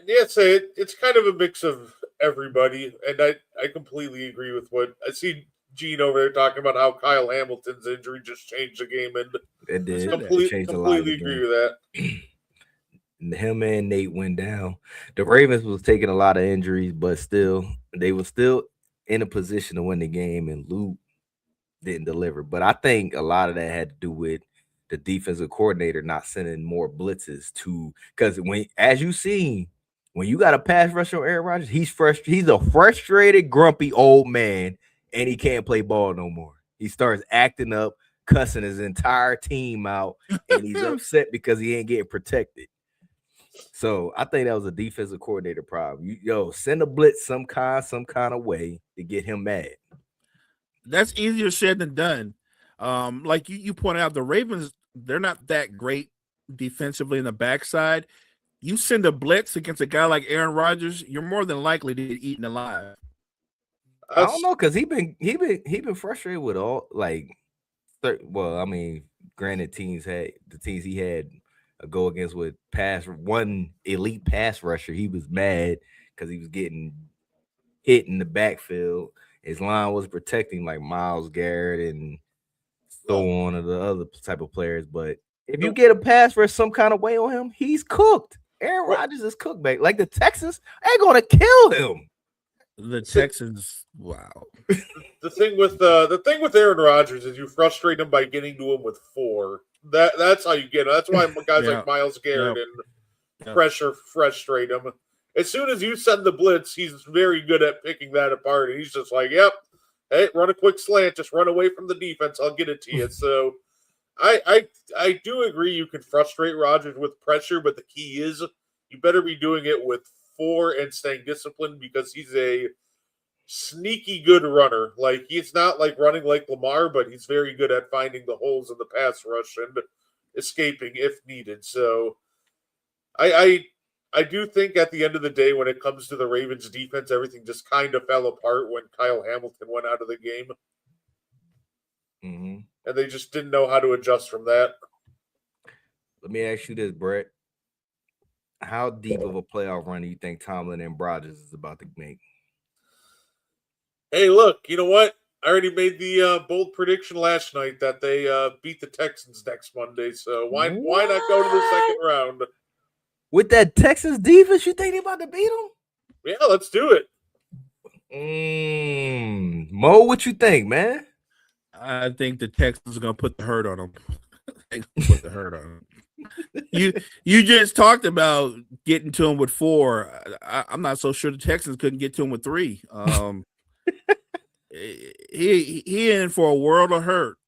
it's kind of a mix of everybody, and I completely agree with what I see Gene over there talking about how Kyle Hamilton's injury just changed the game, and it did. Completely agree with that. Him and Nate went down. The Ravens was taking a lot of injuries, but still, they were still in a position to win the game, and Luke didn't deliver. But I think a lot of that had to do with the defensive coordinator not sending more blitzes because as you see, when you got a pass rush on Aaron Rodgers, he's a frustrated, grumpy old man, and he can't play ball no more. He starts acting up, cussing his entire team out, and he's upset because he ain't getting protected. So I think that was a defensive coordinator problem. Send a blitz some kind of way to get him mad. That's easier said than done. Like you pointed out, the Ravens, they're not that great defensively in the backside. You send a blitz against a guy like Aaron Rodgers, you're more than likely to get eaten alive. I don't know, because he been frustrated with all well, I mean, granted, the teams he had a go against with one elite pass rusher. He was mad because he was getting hit in the backfield. His line was protecting like Myles Garrett and so on, and the other type of players. But if you get a pass rush some kind of way on him, he's cooked. Aaron Rodgers is cooked back. Like the Texans ain't gonna kill him. The Texans, wow. The thing with Aaron Rodgers is you frustrate him by getting to him with 4. That's how you get him. That's why guys like Myles Garrett and pressure frustrate him. As soon as you send the blitz, he's very good at picking that apart, and he's just like, "Yep, hey, run a quick slant, just run away from the defense. I'll get it to you." So, I do agree you can frustrate Rodgers with pressure, but the key is you better be doing it with 4 and staying disciplined, because he's a sneaky good runner. Like, he's not like running like Lamar, but he's very good at finding the holes in the pass rush and escaping if needed. So I do think at the end of the day, when it comes to the Ravens defense, everything just kind of fell apart when Kyle Hamilton went out of the game. And they just didn't know how to adjust from that. Let me ask you this, Brett. How deep of a playoff run do you think Tomlin and Rodgers is about to make? Hey, look, you know what? I already made the bold prediction last night that they beat the Texans next Monday. So why not go to the second round? With that Texans defense, you think they're about to beat them? Yeah, let's do it. Mo, what you think, man? I think the Texans are going to put the hurt on them. Put the hurt on them. You just talked about getting to him with 4. I'm not so sure the Texans couldn't get to him with 3. He in for a world of hurt.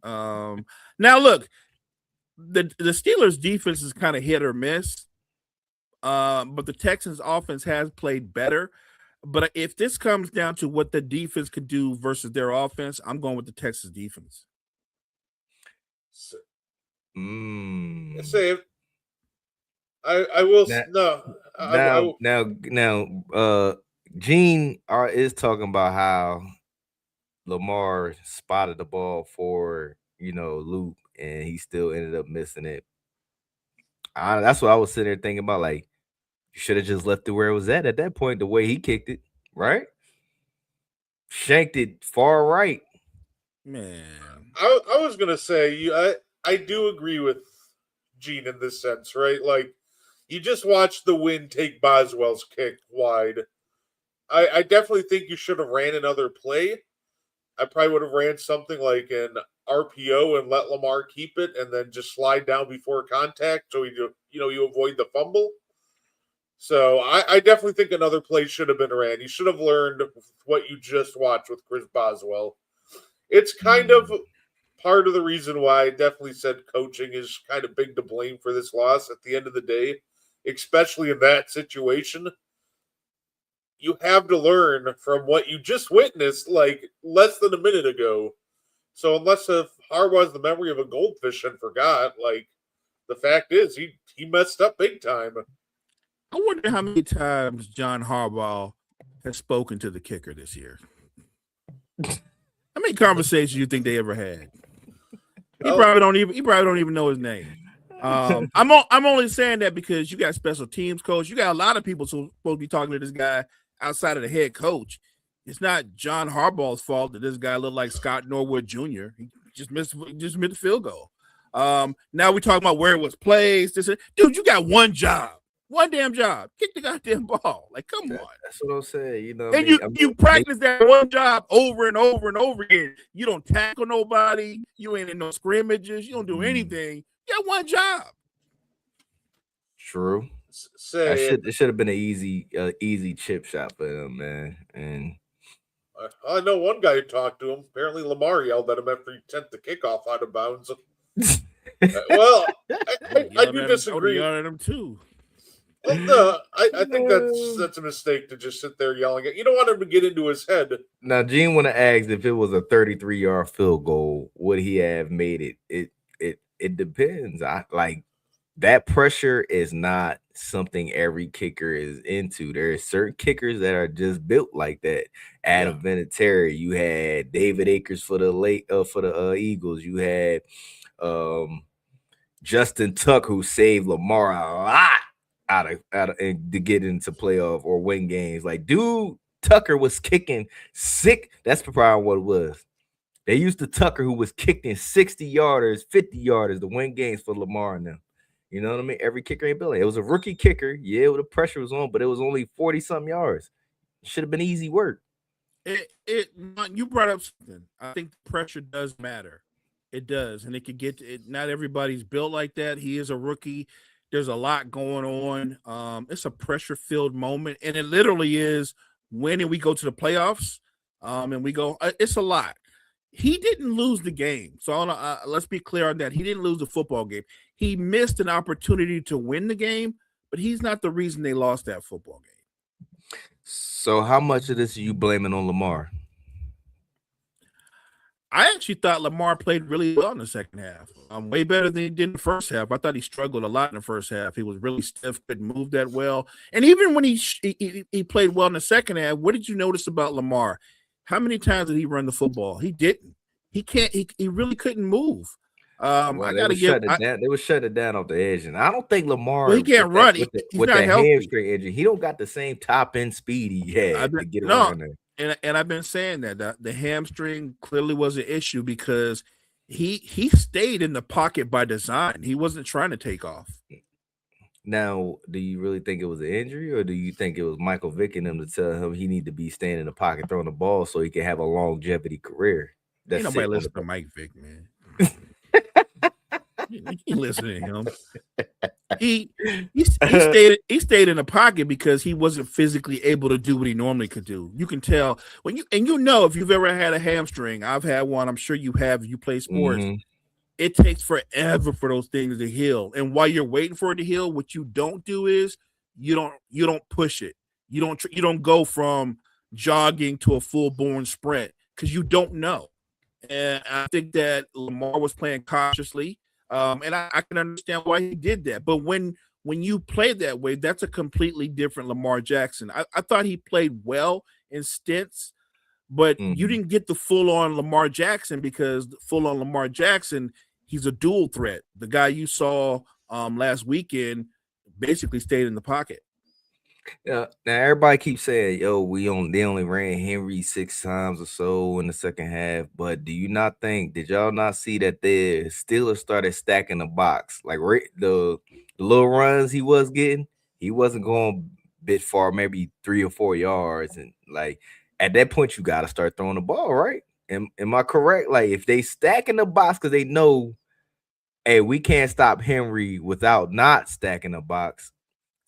Now look, the Steelers defense is kind of hit or miss. But the Texans offense has played better. But if this comes down to what the defense could do versus their offense, I'm going with the Texas defense. Say, I will now. Gene is talking about how Lamar spotted the ball for Luke, and he still ended up missing it. That's what I was sitting there thinking about. Like, you should have just left it where it was at that point. The way he kicked it, right? Shanked it far right. Man, I was gonna say I do agree with Gene in this sense, right? Like, you just watched the wind take Boswell's kick wide. I definitely think you should have ran another play. I probably would have ran something like an RPO and let Lamar keep it, and then just slide down before contact, so you avoid the fumble. So I definitely think another play should have been ran. You should have learned what you just watched with Chris Boswell. It's kind of part of the reason why I definitely said coaching is kind of big to blame for this loss at the end of the day, especially in that situation. you have to learn from what you just witnessed like less than a minute ago. So unless if Harbaugh has the memory of a goldfish and forgot, like the fact is he messed up big time. I wonder how many times John Harbaugh has spoken to the kicker this year. How many conversations you think they ever had? He probably don't even know his name. I'm only saying that because you got special teams coach. You got a lot of people supposed to be talking to this guy outside of the head coach. It's not John Harbaugh's fault that this guy looked like Scott Norwood Jr. He just missed the field goal. Now we're talking about where it was placed. Dude, you got one job. One damn job. Kick the goddamn ball. Like, come on. That's what I'm saying. You know, and you practice that one job over and over and over again. You don't tackle nobody. You ain't in no scrimmages. You don't do anything. You got one job. True. It should have been an easy chip shot for him, man. And I know one guy who talked to him. Apparently, Lamar yelled at him after he sent the kickoff out of bounds. Well, I do disagree. I at him too. Well, no, I think that's a mistake to just sit there yelling at. You don't want him to get into his head. Now, Gene want to ask if it was a 33-yard field goal, would he have made it? It depends. That pressure is not something every kicker is into. There are certain kickers that are just built like that. Adam Vinatieri, you had David Akers for the Eagles. You had Justin Tuck, who saved Lamar a lot out of and to get into playoff or win games. Like, dude, Tucker was kicking sick. That's probably what it was. They used to Tucker, who was kicking 60-yarders, 50-yarders to win games for Lamar and them. You know what I mean? Every kicker ain't building. It was a rookie kicker. Yeah, the pressure was on, but it was only 40-something yards. It should have been easy work. You brought up something. I think pressure does matter. It does, and it could get it. Not everybody's built like that. He is a rookie. There's a lot going on. It's a pressure-filled moment, and it literally is when we go to the playoffs, and we go. It's a lot. He didn't lose the game, so let's be clear on that. He didn't lose the football game. He missed an opportunity to win the game, but he's not the reason they lost that football game. So how much of this are you blaming on Lamar? I actually thought Lamar played really well in the second half. Way better than he did in the first half. I thought he struggled a lot in the first half. He was really stiff, couldn't move that well. And even when he played well in the second half, what did you notice about Lamar? How many times did he run the football? He didn't. He really couldn't move. I gotta give. They were shutting it down off the edge, and I don't think Lamar. Well, he can't run. He's with not that healthy. Hamstring injury, he don't got the same top end speed he had to get around there. And I've been saying that the hamstring clearly was an issue because he stayed in the pocket by design. He wasn't trying to take off. Now, do you really think it was an injury, or do you think it was Michael Vick and him to tell him he need to be staying in the pocket throwing the ball so he can have a longevity career? Ain't nobody listen to Mike Vick, man. You can't listen to him. He stayed in the pocket because he wasn't physically able to do what he normally could do. You can tell when if you've ever had a hamstring. I've had one. I'm sure you have. If you play sports. Mm-hmm. It takes forever for those things to heal. And while you're waiting for it to heal, what you don't do is you don't push it. You don't go from jogging to a full-born sprint because you don't know. And I think that Lamar was playing cautiously. And I can understand why he did that. But when you play that way, that's a completely different Lamar Jackson. I thought he played well in stints, but you didn't get the full-on Lamar Jackson because full-on Lamar Jackson, he's a dual threat. The guy you saw last weekend basically stayed in the pocket. Yeah. Now everybody keeps saying, "Yo, they only ran Henry 6 times or so in the second half." But did y'all not see that the Steelers started stacking the box? Like the little runs he was getting, he wasn't going a bit far, maybe 3 or 4 yards, and like. At that point, you got to start throwing the ball, right? Am I correct? Like, if they stack in the box because they know, hey, we can't stop Henry without not stacking the box.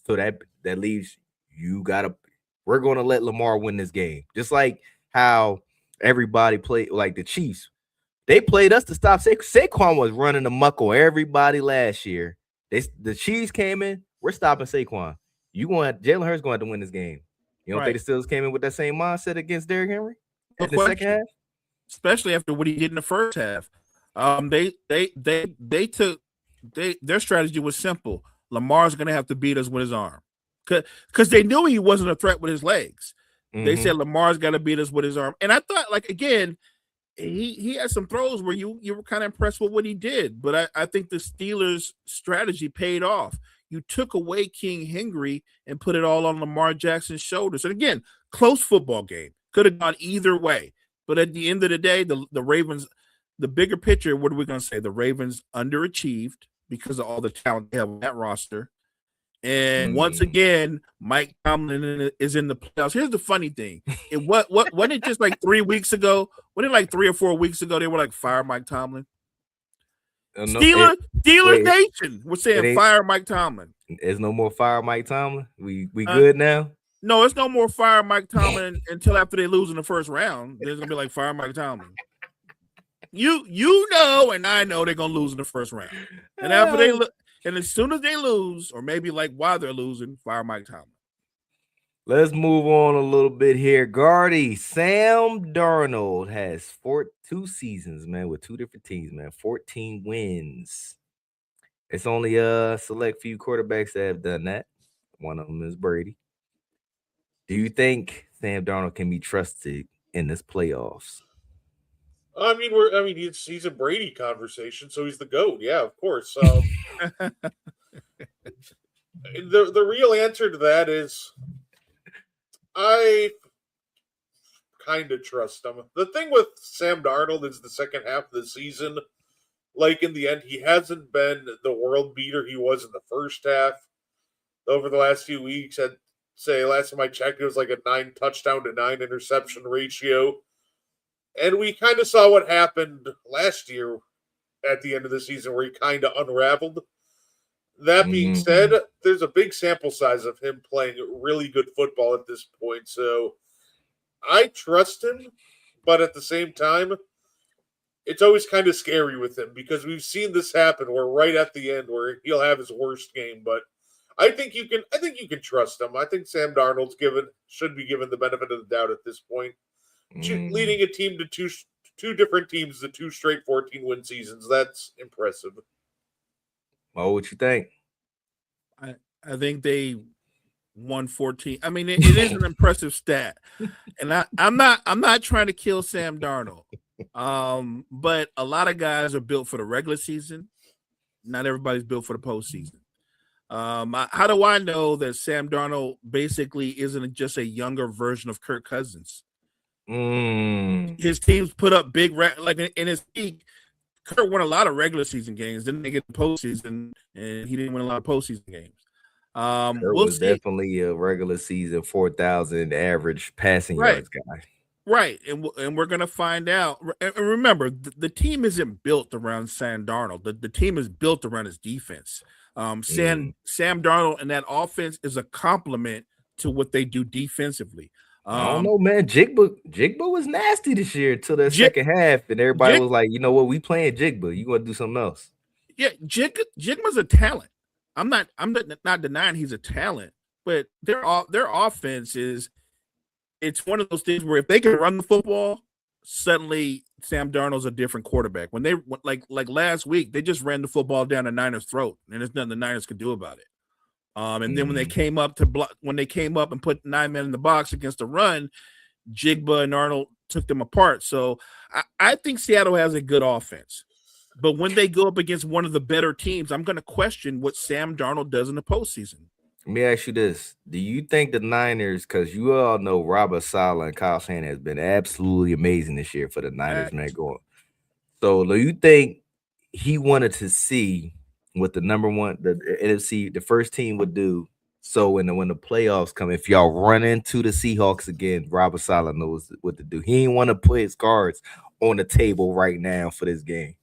So that leaves we're going to let Lamar win this game. Just like how everybody played, like the Chiefs. They played us to stop Saquon was running amok on everybody last year. The Chiefs came in, we're stopping Saquon. Jalen Hurts going to have to win this game. You don't think the Steelers came in with that same mindset against Derrick Henry No in the second half? Especially after what he did in the first half. Their strategy was simple. Lamar's going to have to beat us with his arm, because they knew he wasn't a threat with his legs. They said Lamar's got to beat us with his arm, and I thought, like, again, he had some throws where you were kind of impressed with what he did, but I think the Steelers' strategy paid off. You took away King Henry and put it all on Lamar Jackson's shoulders, and again, close football game, could have gone either way. But at the end of the day, the Ravens, the bigger picture, what are we going to say? The Ravens underachieved because of all the talent they have on that roster. And once again, Mike Tomlin is in the playoffs. Here's the funny thing. Wasn't it just like 3 weeks ago? Wasn't it like 3 or 4 weeks ago they were like, fire Mike Tomlin? Steelers Nation was saying fire Mike Tomlin. There's no more fire Mike Tomlin? We good now? No, it's no more fire Mike Tomlin until after they lose in the first round. There's gonna be like fire Mike Tomlin. You know, and I know they're gonna lose in the first round. And after and as soon as they lose, or maybe like while they're losing, fire Mike Tomlin. Let's move on a little bit here. Guardy, Sam Darnold has 2 seasons, man, with 2 different teams, man. 14 wins. It's only a select few quarterbacks that have done that. One of them is Brady. Do you think Sam Darnold can be trusted in this playoffs? He's a Brady conversation, so he's the GOAT. Yeah, of course. The real answer to that is I kind of trust him. The thing with Sam Darnold is the second half of the season, like in the end, he hasn't been the world beater he was in the first half. Over the last few weeks, I'd say last time I checked, it was like a 9 touchdown to 9 interception ratio. And we kind of saw what happened last year at the end of the season where he kind of unraveled. That being said, there's a big sample size of him playing really good football at this point. So I trust him, but at the same time, it's always kind of scary with him because we've seen this happen where right at the end where he'll have his worst game. But I think you can trust him. I think Sam Darnold's should be given the benefit of the doubt at this point. Leading a team to two different teams to 2 straight 14-win seasons. That's impressive. Oh, what you think? I think they won 14. I mean, it is an impressive stat. And I'm not trying to kill Sam Darnold. But a lot of guys are built for the regular season. Not everybody's built for the postseason. How do I know that Sam Darnold basically isn't just a younger version of Kirk Cousins? His teams put up big like in his peak. Kirk won a lot of regular season games. Didn't they get the postseason? And he didn't win a lot of postseason games. We'll see. Definitely a regular season 4,000 average passing yards guy. Right, and we're gonna find out. And remember, the team isn't built around Sam Darnold. The team is built around his defense. Sam Darnold and that offense is a complement to what they do defensively. I don't know, man. Jigba was nasty this year till the second half, and everybody was like, you know what, we playing Jigba. You gonna do something else? Yeah, Jigba's a talent. I'm not denying he's a talent, but their offense is. It's one of those things where if they can run the football, suddenly Sam Darnold's a different quarterback. When they like last week, they just ran the football down the Niners' throat, and there's nothing the Niners could do about it. And then when they came up and put 9 men in the box against the run, Jigba and Arnold took them apart. So I think Seattle has a good offense. But when they go up against one of the better teams, I'm going to question what Sam Darnold does in the postseason. Let me ask you this. Do you think the Niners, because you all know Robert Saleh and Kyle Shanahan has been absolutely amazing this year for the Niners, man, going. So do you think he wanted to see what the number one, the NFC, the first team would do? So when the playoffs come, if y'all run into the Seahawks again, Robert Saleh knows what to do. He didn't want to put his cards on the table right now for this game.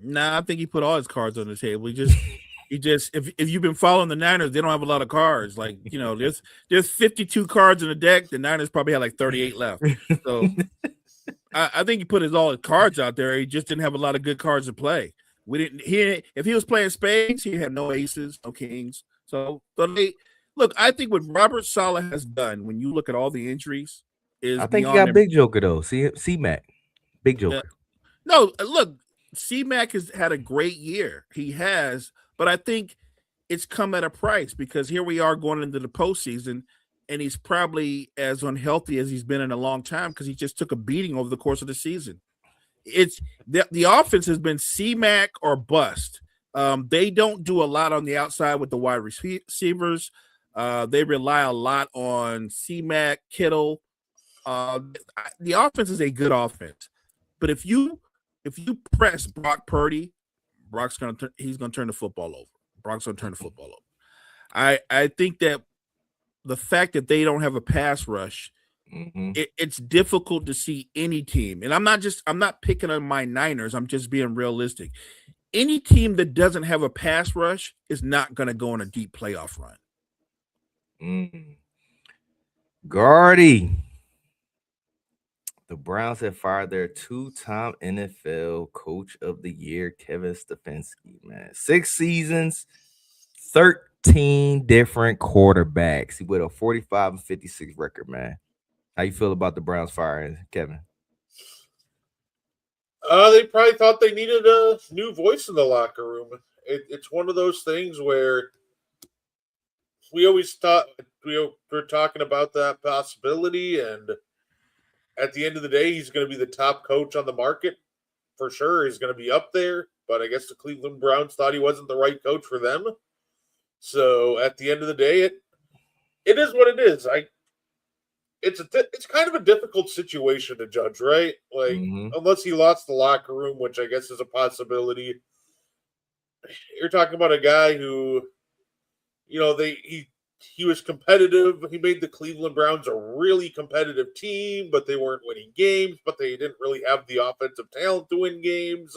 Nah, I think he put all his cards on the table. He just if you've been following the Niners, they don't have a lot of cards. Like, you know, there's 52 cards in the deck. The Niners probably had like 38 left. So I think he put all his cards out there. He just didn't have a lot of good cards to play. If he was playing spades, he had no aces, no kings. So Look, I think what Robert Saleh has done, when you look at all the injuries, is I think you beyond got Big Joker though. C Mac, Big Uh, Joker. no, look, C-Mac has had a great year. He has, but I think it's come at a price because here we are going into the postseason, and he's probably as unhealthy as he's been in a long time because he just took a beating over the course of the season. It's the offense has been C-Mac or bust. They don't do a lot on the outside with the wide receivers. They rely a lot on C-Mac, Kittle. The offense is a good offense, but if you press Brock Purdy, he's gonna turn the football over. Brock's gonna turn the football over. I think that the fact that they don't have a pass rush, it's difficult to see any team. And I'm not picking on my Niners. I'm just being realistic. Any team that doesn't have a pass rush is not going to go on a deep playoff run. Guardy. The Browns have fired their two-time NFL Coach of the Year, Kevin Stefanski, man. 6 seasons, 13 different quarterbacks. He with a 45-56 record, man. How you feel about the Browns firing Kevin? They probably thought they needed a new voice in the locker room. It's one of those things where we always thought we're talking about that possibility, and at the end of the day, he's going to be the top coach on the market for sure. He's going to be up there, but I guess the Cleveland Browns thought he wasn't the right coach for them. So at the end of the day, it is what it is. It's kind of a difficult situation to judge, right? Like, unless he lost the locker room, which I guess is a possibility. You're talking about a guy who, he was competitive. He made the Cleveland Browns a really competitive team, but they weren't winning games, but they didn't really have the offensive talent to win games.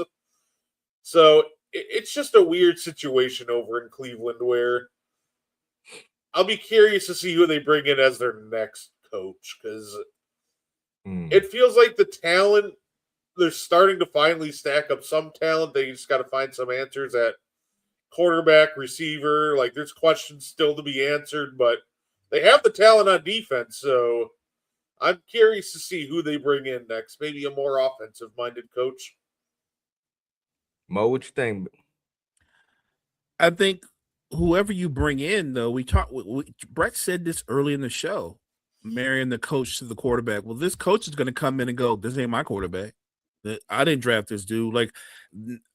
So it's just a weird situation over in Cleveland where I'll be curious to see who they bring in as their next coach, because it feels like the talent, they're starting to finally stack up some talent. They just got to find some answers at quarterback, receiver. Like, there's questions still to be answered, but they have the talent on defense. So I'm curious to see who they bring in next. Maybe a more offensive-minded coach. Mo, what you think? I think whoever you bring in, though, Brett said this early in the show, marrying the coach to the quarterback. Well, this coach is going to come in and go, this ain't my quarterback. I didn't draft this dude. Like,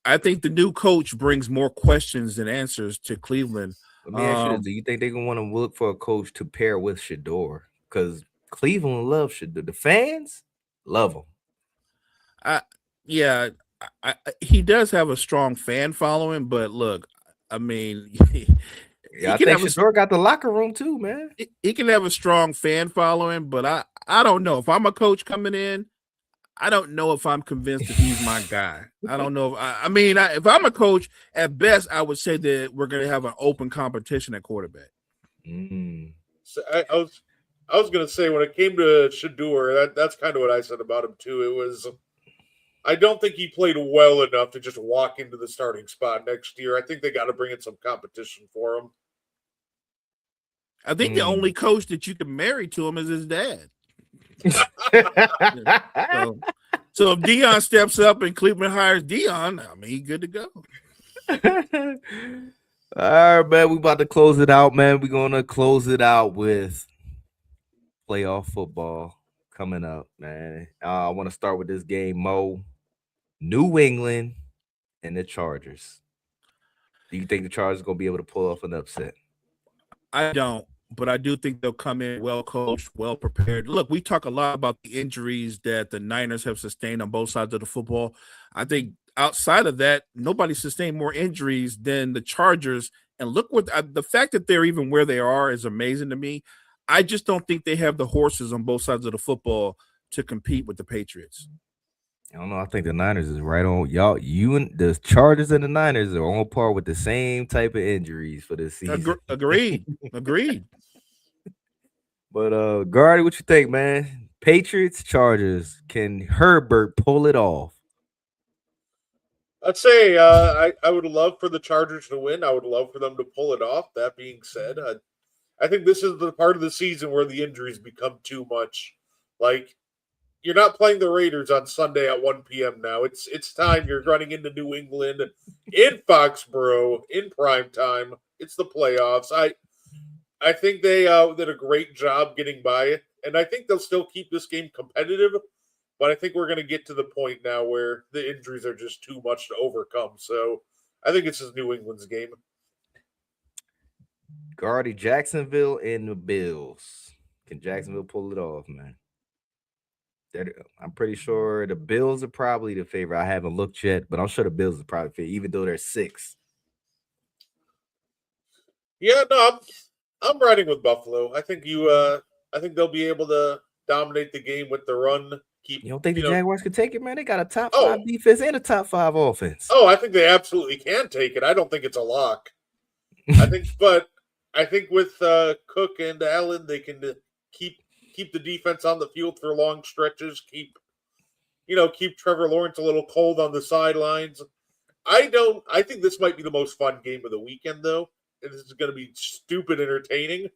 I think the new coach brings more questions than answers to Cleveland. Let me ask you this. Do you think they're going to want to look for a coach to pair with Shador? Because Cleveland loves Shador. The fans love him. He does have a strong fan following, but look, I mean, I think Shador got the locker room too, man. He can have a strong fan following, but I don't know. If I'm a coach coming in, I don't know if I'm convinced that he's my guy. I don't know. If I'm a coach, at best, I would say that we're going to have an open competition at quarterback. So I was going to say, when it came to Shador, that's kind of what I said about him too. It was, I don't think he played well enough to just walk into the starting spot next year. I think they got to bring in some competition for him. I think the only coach that you can marry to him is his dad. So if Dion steps up and Cleveland hires Dion, I mean, he's good to go. All right, man. We about to close it out, man. We're gonna close it out with playoff football coming up, man. I want to start with this game, Mo. New England and the Chargers. Do you think the Chargers are gonna be able to pull off an upset? I don't. But I do think they'll come in well coached, well prepared. Look, we talk a lot about the injuries that the Niners have sustained on both sides of the football. I think outside of that, nobody sustained more injuries than the Chargers. And look what the fact that they're even where they are is amazing to me. I just don't think they have the horses on both sides of the football to compete with the Patriots. I don't know. I think the Niners is right on. You and the Chargers and the Niners are on par with the same type of injuries for this season. Agreed. But Guardy, what you think, man? Patriots, Chargers. Can Herbert pull it off? I'd say I would love for the Chargers to win. I would love for them to pull it off. That being said, I think this is the part of the season where the injuries become too much. Like, you're not playing the Raiders on Sunday at 1 p.m. now. It's time. You're running into New England in Foxborough in prime time. It's the playoffs. I think they did a great job getting by it, and I think they'll still keep this game competitive. But I think we're going to get to the point now where the injuries are just too much to overcome. So I think it's just New England's game. Guardy, Jacksonville and the Bills. Can Jacksonville pull it off, man? I'm pretty sure the Bills are probably the favorite. I haven't looked yet, but I'm sure the Bills are probably the favorite, even though they're 6. Yeah, no, I'm riding with Buffalo. I think they'll be able to dominate the game with the run. You don't think the Jaguars could take it, man? They got a top 5 defense and a top 5 offense. Oh, I think they absolutely can take it. I don't think it's a lock. I think with Cook and Allen, they can keep the defense on the field for long stretches. Keep Trevor Lawrence a little cold on the sidelines. I think this might be the most fun game of the weekend, though. This is going to be stupid entertaining.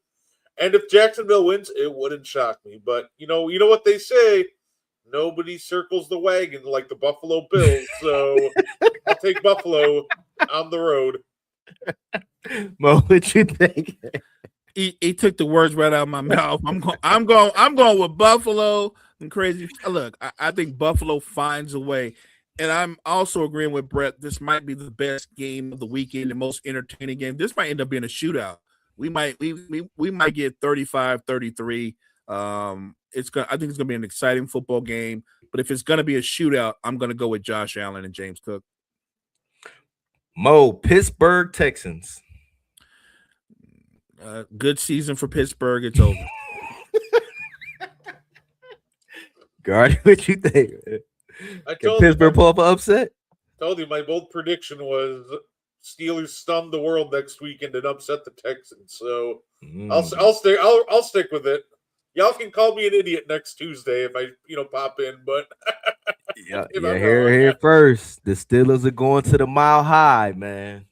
And if Jacksonville wins, it wouldn't shock me. But you know what they say. Nobody circles the wagon like the Buffalo Bills, so I'll take Buffalo on the road. Mo, what you think? He took the words right out of my mouth. I'm going with Buffalo and crazy. Look, I think Buffalo finds a way, and I'm also agreeing with Brett. This might be the best game of the weekend, the most entertaining game. This might end up being a shootout. We might get 35-33. I think it's gonna be an exciting football game, but if it's gonna be a shootout, I'm gonna go with Josh Allen and James Cook. Mo, Pittsburgh Texans. Good season for Pittsburgh. It's over. Guardy, what you think? Can Pittsburgh pull up an upset? Told you my bold prediction was Steelers stun the world next weekend and upset the Texans. So I'll stick with it. Y'all can call me an idiot next Tuesday if I pop in, but yeah, here first. The Steelers are going to the Mile High, man.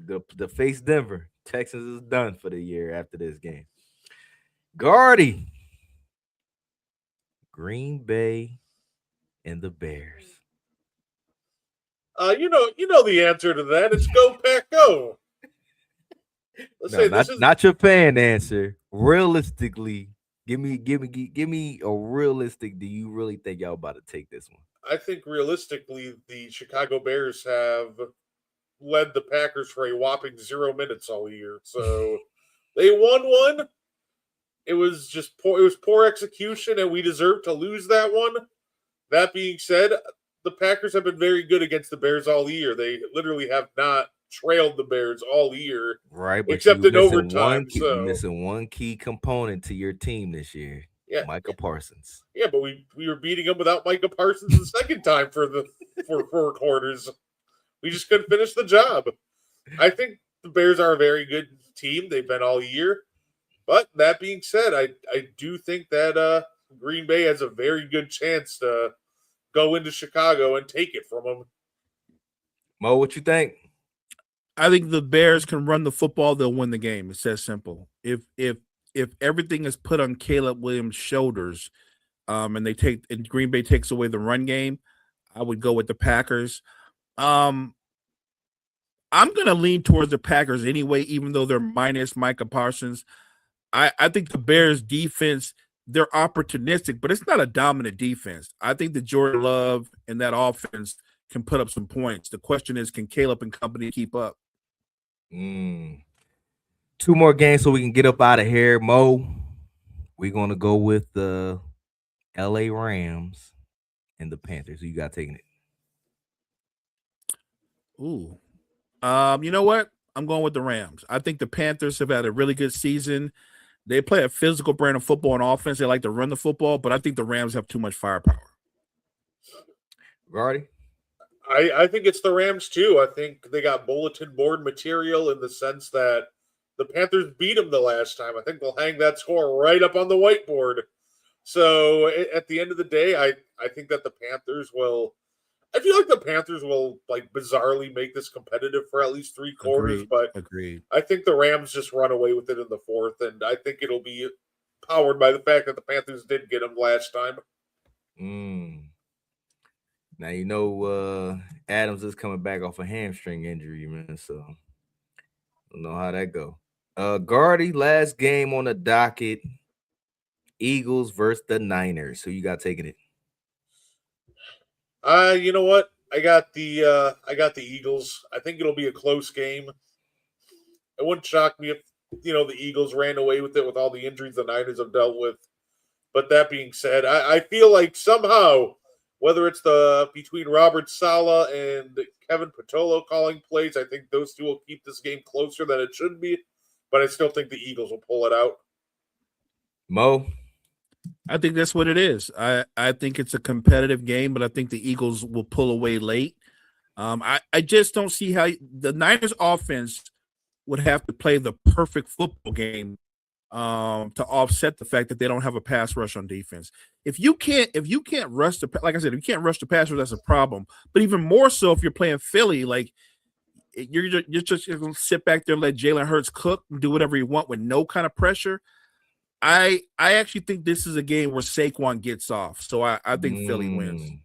The face Denver. Texas is done for the year after this game. Guardy, Green Bay and the Bears. You know the answer to that. It's go Pack Go. Not your fan answer. Realistically, give me a realistic. Do you really think y'all about to take this one? I think realistically, the Chicago Bears have led the Packers for a whopping 0 minutes all year. So they won one. It was just poor execution, and we deserve to lose that one. That being said, the Packers have been very good against the Bears all year. They literally have not trailed the Bears all year, right? But except in overtime. You're missing one key component to your team this year. Yeah, Micah Parsons. Yeah, but we were beating them without Micah Parsons the second time for 4 quarters. We just couldn't finish the job. I think the Bears are a very good team. They've been all year. But that being said, I do think that Green Bay has a very good chance to go into Chicago and take it from them. Mo, what you think? I think the Bears can run the football. They'll win the game. It's that simple. If everything is put on Caleb Williams' shoulders, and Green Bay takes away the run game, I would go with the Packers. I'm going to lean towards the Packers anyway, even though they're minus Micah Parsons. I think the Bears defense, they're opportunistic, but it's not a dominant defense. I think that Jordan Love and that offense can put up some points. The question is, can Caleb and company keep up? 2 more games so we can get up out of here. Mo, we're going to go with the LA Rams and the Panthers. Who you got taking it? Ooh. You know what? I'm going with the Rams. I think the Panthers have had a really good season. They play a physical brand of football and offense. They like to run the football, but I think the Rams have too much firepower. Gardy? I think it's the Rams too. I think they got bulletin board material in the sense that the Panthers beat them the last time. I think they'll hang that score right up on the whiteboard. So at the end of the day, I think that the Panthers will I feel like the Panthers will like bizarrely make this competitive for at least 3 quarters, but Agreed. I think the Rams just run away with it in the fourth, and I think it'll be powered by the fact that the Panthers did get them last time. Now you know Adams is coming back off a hamstring injury, man. So I don't know how that go. Guardy, last game on the docket. Eagles versus the Niners. Who you got taking it? You know what? I got the Eagles. I think it'll be a close game. It wouldn't shock me if the Eagles ran away with it with all the injuries the Niners have dealt with. But that being said, I feel like somehow, whether it's between Robert Saleh and Kevin Patolo calling plays, I think those two will keep this game closer than it should be. But I still think the Eagles will pull it out. Mo? I think that's what it is. I think it's a competitive game, but I think the Eagles will pull away late. I just don't see how the Niners offense would have to play the perfect football game to offset the fact that they don't have a pass rush on defense. If you can't rush like I said, if you can't rush the passer, that's a problem. But even more so if you're playing Philly, like you're just going to sit back there and let Jalen Hurts cook and do whatever you want with no kind of pressure. I actually think this is a game where Saquon gets off. So I think Philly wins.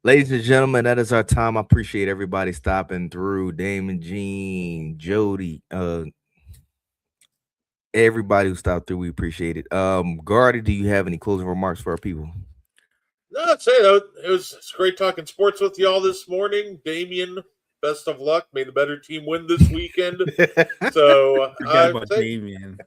Ladies and gentlemen, that is our time. I appreciate everybody stopping through. Damon, Gene, Jody, everybody who stopped through, we appreciate it. Guardy, do you have any closing remarks for our people? No, I'd say though, it's great talking sports with y'all this morning. Damien, best of luck. May the better team win this weekend. So Damien.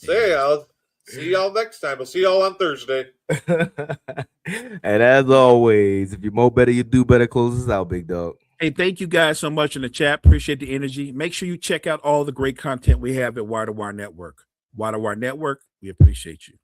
I'll see y'all next time. I'll see y'all on Thursday. And as always, if you're more better, you do better. Close us out, big dog. Hey, thank you guys so much in the chat. Appreciate the energy. Make sure you check out all the great content we have at Wire to Wire Network. Wire to Wire Network, we appreciate you.